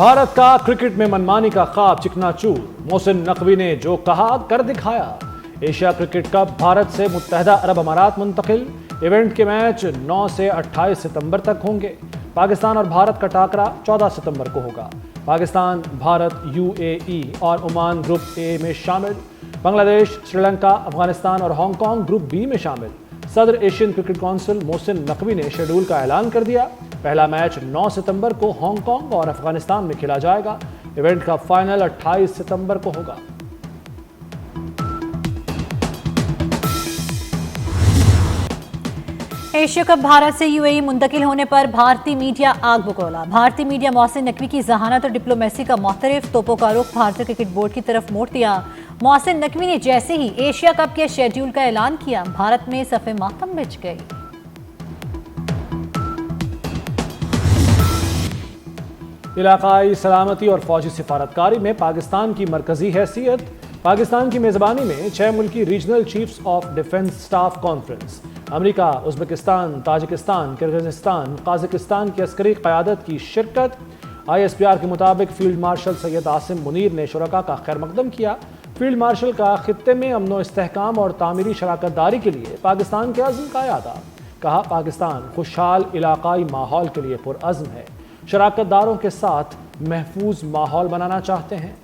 भारत का क्रिकेट में मनमानी का ख्वाब चिकनाचूर, मोहसिन नकवी ने जो कहा कर दिखाया। एशिया क्रिकेट कप भारत से मुत्तहदा अरब अमारात मुंतकिल। इवेंट के मैच 9 से 28 सितंबर तक होंगे। पाकिस्तान और भारत का टाकरा 14 सितंबर को होगा। पाकिस्तान, भारत, यूएई और ओमान ग्रुप ए में शामिल। बांग्लादेश, श्रीलंका, अफगानिस्तान और हांगकांग ग्रुप बी में शामिल। सदर Asian cricket council Mohsin Naqvi ने शेड्यूल का ऐलान कर दिया। पहला मैच 9 सितंबर को हांगकांग और अफगानिस्तान में खेला जाएगा। इवेंट का फाइनल 28 सितंबर को होगा। एशिया कप भारत से यूएई मुंतकिल होने पर भारतीय मीडिया आग बगौला। भारतीय मीडिया मोहसिन नकवी की जहानत और डिप्लोमेसी का मुख्तलिफ तोपों का रुख भारतीय क्रिकेट बोर्ड की तरफ मोड़ दिया। मोहसिन नकवी ने जैसे ही एशिया कप के शेड्यूल का ऐलान किया, भारत में सफ़े मातम बिछ गई। इलाकाई सलामती और फौजी सिफारतकारी में पाकिस्तान की मरकजी हैसियत। पाकिस्तान की मेजबानी में 6 मुल्की regional chiefs of defence staff conference, America, Uzbekistan, Tajikistan, Kyrgyzstan, Kazakhstan की अस्करी क़यादत की शिरकत। ISPR के मुताबिक फील्ड मार्शल सैयद आसिम मुनीर ने शुरका का खैर मकदम किया। फील्ड मार्शल का खित्ते में अमन व इस्तेहकाम और तामीरी शराकत दारी के लिए पाकिस्तान के अज़्म का यादा। कहा, पाकिस्तान खुशहाल इलाकाई माहौल के लिए पुरअज़्म है। शराकत दारों के साथ महफूज माहौल बनाना चाहते हैं।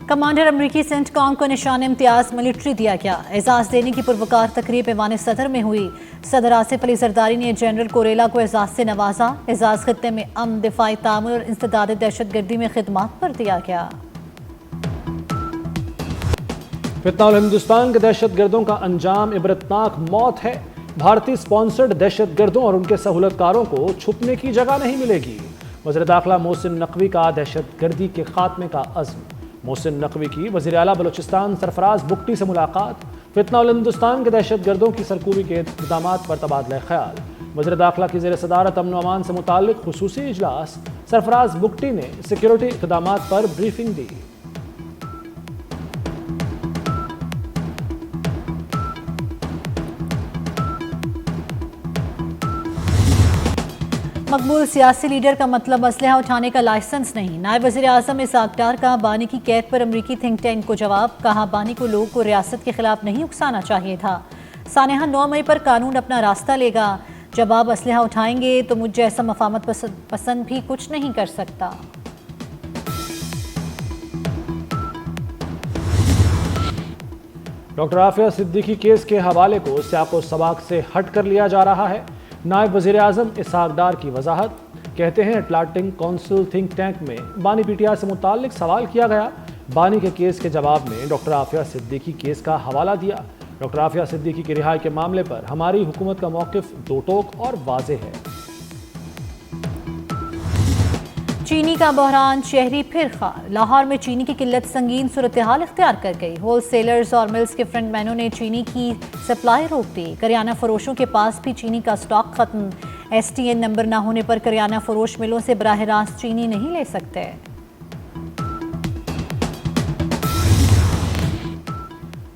कमांडर अमरीकी सेंटकॉम को निशान इम्तियाज मिलिट्री दिया गया। एजाज देने की पुरवकार तकरीब ऐवान सदर में हुई। सदर आसिफ अली जरदारी ने जनरल कोरेला को एजाज से नवाजा। एजाज खित्ते में अमन, दिफाई तामुल और इंसदाद दहशतगर्दी में खिदमात पर दिया गया। फितनाउल हिंदुस्तान के दहशतगर्दों का अंजाम इबरतनाक मौत है। भारतीय स्पॉन्सर्ड दहशतगर्दों और उनके सहूलतकारों को छुपने की जगह नहीं मिलेगी। वज़ीर दाखिला मोहसिन नकवी का दहशतगर्दी के खात्मे का अज़्म। मोहसिन नकवी की वज़ीर आला बलोचिस्तान सरफराज बुगटी से मुलाकात। फितनाउल हिंदुस्तान के दहशतगर्दों की सरकूबी के इक़दामात पर तबादला ख्याल। वज़ीर दाखिला की ज़ेर सदारत अमन व अमान से मुताल्लिक़ खुसूसी इजलास। सरफराज बुगटी ने सिक्योरिटी इक़दामात पर ब्रीफिंग दी। मकबूल सियासी लीडर का मतलब असलहा उठाने का लाइसेंस नहीं। नायब वज़ीर आज़म इसहाक डार का बानी की कैद पर अमरीकी थिंक टैंक को जवाब। कहा, बानी को लोगों को रियासत के खिलाफ नहीं उकसाना चाहिए था। सानेहा 9 मई पर कानून अपना रास्ता लेगा। जब आप असलहा उठाएंगे तो मुझ जैसा मफामत पसंद भी कुछ नहीं कर सकता। डॉक्टर आफिया सिद्दीकी केस के हवाले को सियाको सबाक से हट कर लिया जा रहा है। नायब वज़ीर आज़म इसहाक डार की वजाहत। कहते हैं, अटलांटिक काउंसिल थिंक टैंक में बानी पीटीआर से मुताल्लिक सवाल किया गया। बानी के केस के जवाब में डॉक्टर आफिया सिद्दीकी केस का हवाला दिया। डॉक्टर आफिया सिद्दीकी की रिहाई के मामले पर हमारी हुकूमत का मौक़िफ़ दो टोक और वाज़ेह है। चीनी का बहरान शहरी फिर खार। लाहौर में चीनी की किल्लत संगीन सूरत हाल इख्तियार कर गई। होल सेलर्स और मिल्स के फ्रंटमैनों ने चीनी की सप्लाई रोक दी। करियाना फरोशों के पास भी चीनी का स्टॉक खत्म। STN नंबर न होने पर करियाना फरोश मिलों से बराह रास्त चीनी नहीं ले सकते।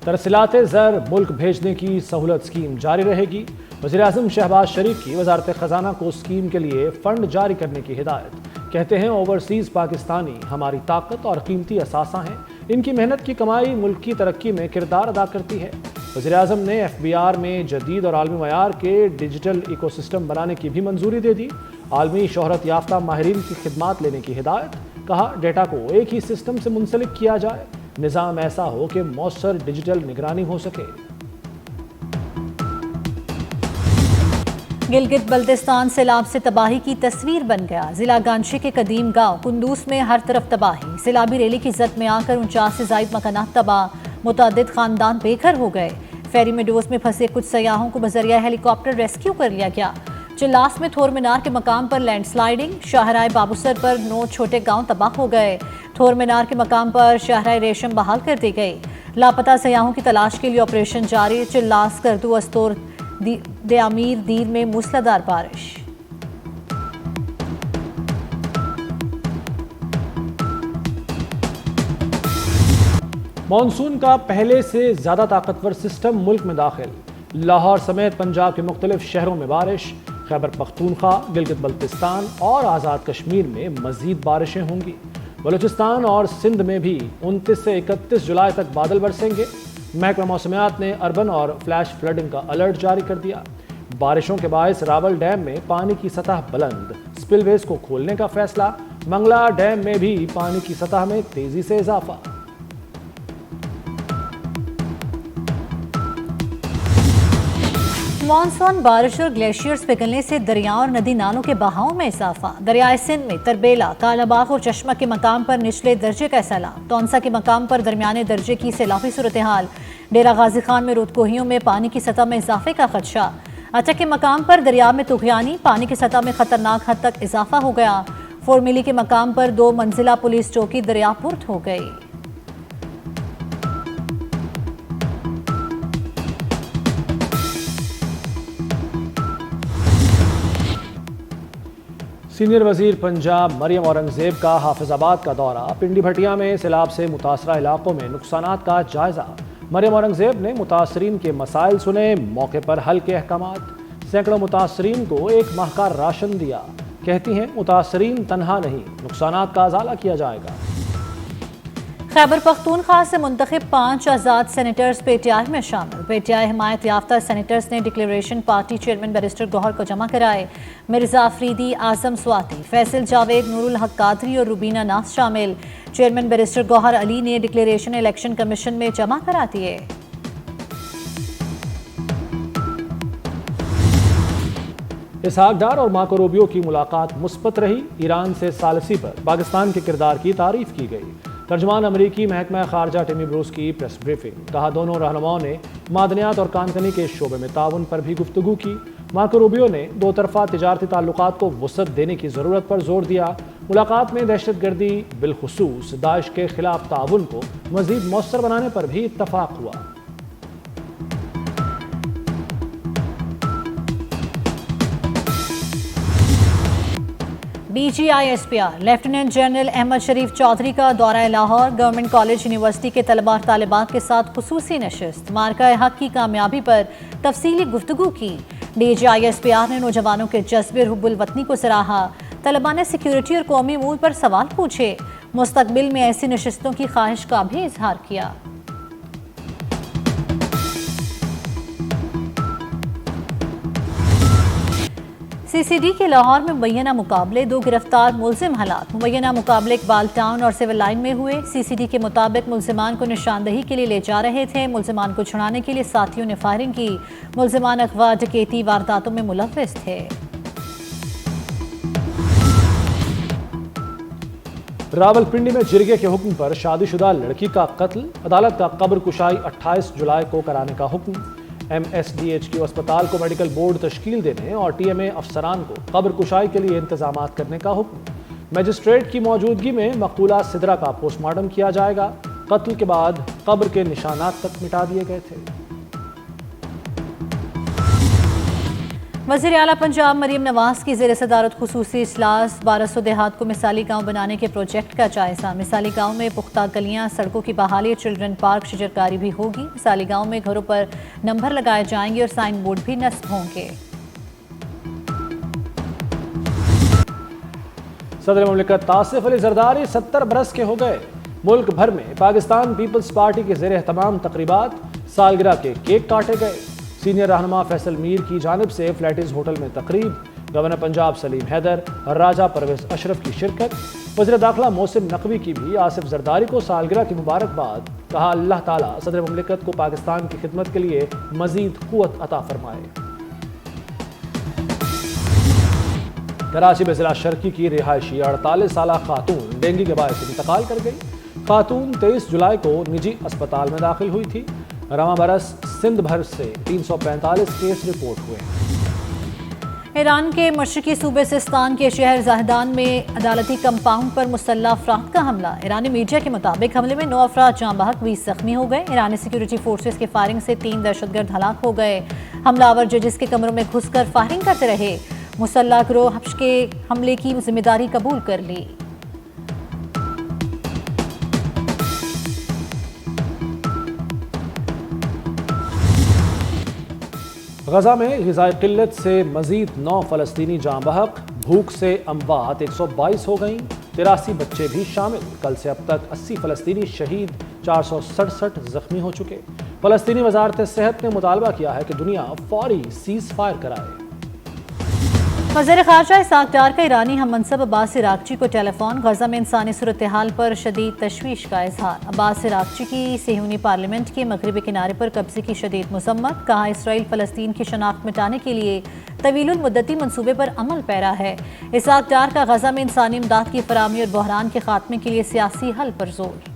तरसीलात ज़र मुल्क भेजने की सहूलत स्कीम जारी रहेगी। वज़ीर आज़म शहबाज शरीफ की वजारत ख़जाना को स्कीम के लिए फ़ंड जारी करने की हिदायत। कहते हैं, ओवरसीज़ पाकिस्तानी हमारी ताकत और कीमती असासा हैं। इनकी मेहनत की कमाई मुल्क की तरक्की में किरदार अदा करती है। वज़ीर आज़म ने FBR में जदीद और आलमी मयार के डिजिटल इकोसिस्टम बनाने की भी मंजूरी दे दी। आलमी शोहरत याफ्ता माहिरीन की खिदमात लेने की हिदायत। कहा, डेटा को एक ही सिस्टम से मुंसलिक किया जाए। निज़ाम ऐसा हो कि मौसर डिजिटल निगरानी हो सके। गिलगित बल्तिस्तान सैलाब से तबाही की तस्वीर बन गया। जिला गांशी के कदीम गांव कुंदूस में हर तरफ तबाही। सैलाबी रैली की जद में आकर 49 से जायद मकानात तबाह। मुतअद्दिद खानदान बेघर हो गए। फेरी में डोज में फंसे कुछ सयाहों को बजरिया हेलीकॉप्टर रेस्क्यू कर लिया गया। चिल्लास में थोर मीनार के मकाम पर लैंडस्लाइडिंग। शाहराय बाबूसर पर 9 छोटे गांव तबाह हो गए। थोर मीनार के मकाम पर शाहराय रेशम बहाल कर दी गई। लापता सयाहों की तलाश के लिए ऑपरेशन जारी। चिल्लास, करदू, अस्तोर, देआमीर दीर में मूसलाधार बारिश। मॉनसून का पहले से ज्यादा ताकतवर सिस्टम मुल्क में दाखिल। लाहौर समेत पंजाब के मुख्तलिफ शहरों में बारिश। खैबर पख्तूनख्वा, गिलगित बल्तिस्तान और आज़ाद कश्मीर में मजीद बारिशें होंगी। बलूचिस्तान और सिंध में भी 29 से 31 जुलाई तक बादल बरसेंगे। महकमा मौसमियात ने अर्बन और फ्लैश फ्लडिंग का अलर्ट जारी कर दिया। बारिशों के बायस रावल डैम में पानी की सतह बुलंद, स्पिलवेज को खोलने का फैसला। मंगला डैम में भी पानी की सतह में तेजी से इजाफा। मानसून बारिश और ग्लेशियर्स पिघलने से दरियाओं और नदी नालों के बहाव में इजाफा। दरियाए सिंध में तरबेला, कालाबाग और चश्मा के मकाम पर निचले दर्जे का सैलाब। तौंसा के मकाम पर दरमियाने दर्जे की सैलाबी सूरत हाल। डेरा गाजी खान में रुदकोहियों में पानी की सतह में इजाफे का खदशा। अटक के मकाम पर दरिया में तुगयानी, पानी की सतह में खतरनाक हद तक इजाफा हो गया। फोरमिली के मकाम पर 2 मंजिला पुलिस चौकी दरियापुर्द हो गई। सीनियर वजीर पंजाब मरियम औरंगजेब का हाफिजाबाद का दौरा। पिंडी भटिया में सैलाब से मुतासरा इलाकों में नुकसानात का जायजा। मरियम औरंगजेब ने मुतासरीन के मसाइल सुने, मौके पर हल के अहकामात। सैकड़ों मुतासरीन को 1 माह का राशन दिया। कहती हैं मुतासरीन तनहा नहीं, नुकसानात का अजाला किया जाएगा। खैबर पख्तूनख्वा से मुंतखब 5 आज़ाद सेनेटर्स पीटीआई में शामिल। पीटीआई हिमायत याफ्ता सेनेटर्स ने declaration party chairman barrister Gohar को जमा कराए। मिर्जा अफरीदी, आजम स्वाति, फैसल जावेद, नूरुल हक कादरी और रुबीना नास शामिल। चेयरमैन बैरिस्टर गौहर अली ने डिक्लेरेशन इलेक्शन कमीशन में जमा करा दिए। इसहाक डार और मार्को रूबियो की मुलाकात मुस्बत रही। ईरान से सालसी पर पाकिस्तान के किरदार की तारीफ की गई। तर्जमान अमरीकी महकमा खारजा टिमी ब्रूस की प्रेस ब्रीफिंग। कहा दोनों रहनुमाओं ने मादनियात और कानकनी के शोबे में ताउन पर भी गुफ्तगू की। मार्को रूबियो ने 2 तरफा तिजारती ताल्लुकात को वुसअत देने की ज़रूरत पर जोर दिया। मुलाकात में दहशतगर्दी बिलखुसूस दाइश के खिलाफ ताउन को मजीद मौसर बनाने पर भी इत्तफाक हुआ। BGISPR लेफ्टिनेंट जनरल अहमद शरीफ चौधरी का दौरा लाहौर। गवर्नमेंट कॉलेज यूनिवर्सिटी के तलबा और तालिबात के साथ खुसूसी नशिस्त। मार्का हक की कामयाबी पर तफसीली गुफ्तगू की। DGISPR ने नौजवानों के जज्बे हुब्बुल वतनी को सराहा। तलबा ने सिक्योरिटी और कौमी अमूर पर सवाल पूछे। मुस्तकबिल में ऐसी नशिस्तों की ख्वाहिश का भी इजहार किया। CCD के लाहौर में मुबैना मुकाबले, 2 गिरफ्तार मुलजिम हलाक। मुबैना मुकाबले इकबाल टाउन और सिविल लाइन में हुए। CCD के मुताबिक मुलजिमान को निशानदही के लिए ले जा रहे थे। मुलजिमान को छुड़ाने के लिए साथियों ने फायरिंग की। मुलजिमान अगवा, डकैती, वारदातों में मुलव्विस थे। रावलपिंडी में जिरगे के हुक्म पर शादीशुदा लड़की का कत्ल। अदालत का कब्र कुशाई 28 जुलाई को कराने का हुक्म। MSDHQ अस्पताल को मेडिकल बोर्ड तश्कील देने और TMA अफसरान को कब्र कुशाई के लिए इंतजामात करने का हुक्म। मजिस्ट्रेट की मौजूदगी में मकतूला सिदरा का पोस्टमार्टम किया जाएगा। कत्ल के बाद कब्र के निशानात तक मिटा दिए गए थे। वज़ीर आला पंजाब मरीम नवाज की ज़ेर सदारत खुसूसी इजलास। 1200 देहात को मिसाली गाँव बनाने के प्रोजेक्ट का जायजा। मिसाली गाँव में पुख्ता गलियाँ, सड़कों की बहाली, चिल्ड्रन पार्क, शजरकारी भी होगी। मिसाली गाँव में घरों पर नंबर लगाए जाएंगे और साइन बोर्ड भी नस्ब होंगे। सदर मुमलिकत आसिफ अली जरदारी 70 बरस के हो गए। मुल्क भर में पाकिस्तान पीपल्स पार्टी के ज़ेर एहतमाम तकरीबात, सालगिरह के केक काटे गए। सीनियर रहनुमा फैसल मीर की जानिब से फ्लैटिस होटल में तकरीब। गवर्नर पंजाब सलीम हैदर और राजा परवेज अशरफ की शिरकत। वज़ीर दाखिला मोहसिन नकवी की भी आसिफ जरदारी को सालगिरह की मुबारकबाद। कहा अल्लाह ताला सदर मुमलिकत को पाकिस्तान की खिदमत के लिए मजीद कुव्वत अता फरमाए। कराची में जिला शर्की की रिहायशी 48 साल खातून डेंगू के बायस इंतकाल कर गई। खातून 23 जुलाई को निजी अस्पताल में दाखिल हुई थी। रवा बरस सिंध भर से 345 केस रिपोर्ट हुए। ईरान के मशरकी सूबे सिस्तान के शहर जाहदान में अदालती कंपाउंड पर मुसल्लह अफराद का हमला। ईरानी मीडिया के मुताबिक हमले में 9 अफराद जाँ बहक, 20 जख्मी हो गए। ईरानी सिक्योरिटी फोर्सेस के फायरिंग से 3 दहशतगर्द हलाक हो गए। हमलावर जजेस के कमरों में घुसकर फायरिंग करते रहे। मुसल्लह गिरोह हब्श के हमले की जिम्मेदारी कबूल कर ली। गजा में ग़िज़ाई किल्लत से मजीद 9 फ़लस्तीनी जाँ बहक, भूख से अमवात 122 हो गईं, 83 बच्चे भी शामिल। कल से अब तक 80 फ़लस्तीनी शहीद, 467 जख्मी हो चुके। फ़लस्तीनी वजारत सेहत ने मुतालबा किया है कि दुनिया फौरी सीज़ फायर कराए। वज़ीर ख़ारजा इसाक डार का ईरानी हम मनसब अब्बास इराक़ची को टेलीफोन। गजा में इंसानी सूरत हाल पर शदीद तशवीश का इजहार। अब्बास इराक़ची की सेहूनी पार्लियामेंट के मगरबी किनारे पर कब्जे की शदीद मज़म्मत। कहा, इसराइल फ़लस्तीन की शनाख्त मिटाने के लिए तवीलुल मुद्दती मनसूबे पर अमल पैरा है। इसाक डार का गजा में इंसानी इमदाद की फराहमी और बहरान के खात्मे के लिए सियासी हल पर जोर।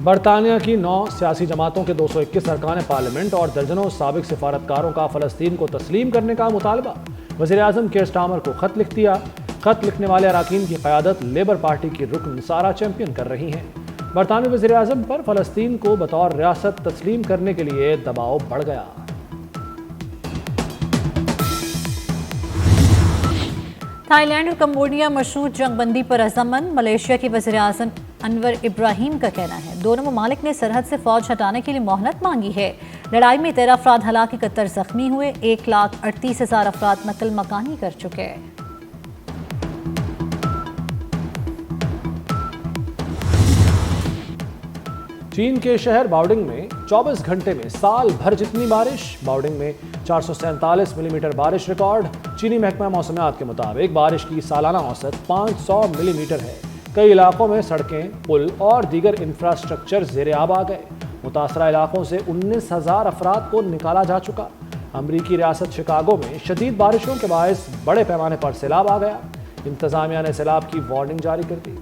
बरतानिया की 9 सियासी जमातों के 221 अरकान पार्लियामेंट और दर्जनों साबिक सिफारतकारों का फ़लस्तीन को तस्लीम करने का मुतालबा। वज़ीर आज़म केयर स्टार्मर को ख़त लिख दिया। ख़त लिखने वाले अरकान की क़यादत लेबर पार्टी की रुकन सारा चैंपियन कर रही हैं। बरतानवी वज़ीर आज़म पर फ़लस्तीन को बतौर रियासत तस्लीम करने के लिए दबाव बढ़ गया। थाईलैंड और कंबोडिया मशरूत जंगबंदी पर अज़मन। मलेशिया के वज़ीर आज़म अनवर इब्राहिम का कहना है, दोनों ममालिक ने सरहद से फौज हटाने के लिए मोहलत मांगी है। लड़ाई में 13 अफराद हलाक, 71 जख्मी हुए। 1,38,000 अफराद नकल मकानी कर चुके हैं। चीन के शहर बाओडिंग में 24 घंटे में साल भर जितनी बारिश। बाओडिंग में 447 मिलीमीटर बारिश रिकॉर्ड। चीनी महकमा मौसमियात के मुताबिक बारिश की सालाना औसत 500 मिलीमीटर है। कई इलाकों में सड़कें, पुल और दीगर इंफ्रास्ट्रक्चर ज़ेरे आब आ गए। मुतासरा इलाकों से 19,000 अफराद को निकाला जा चुका। अमरीकी रियासत शिकागो में शदीद बारिशों के बायस बड़े पैमाने पर सैलाब आ गया। इंतजामिया ने सैलाब की वार्निंग जारी कर दी।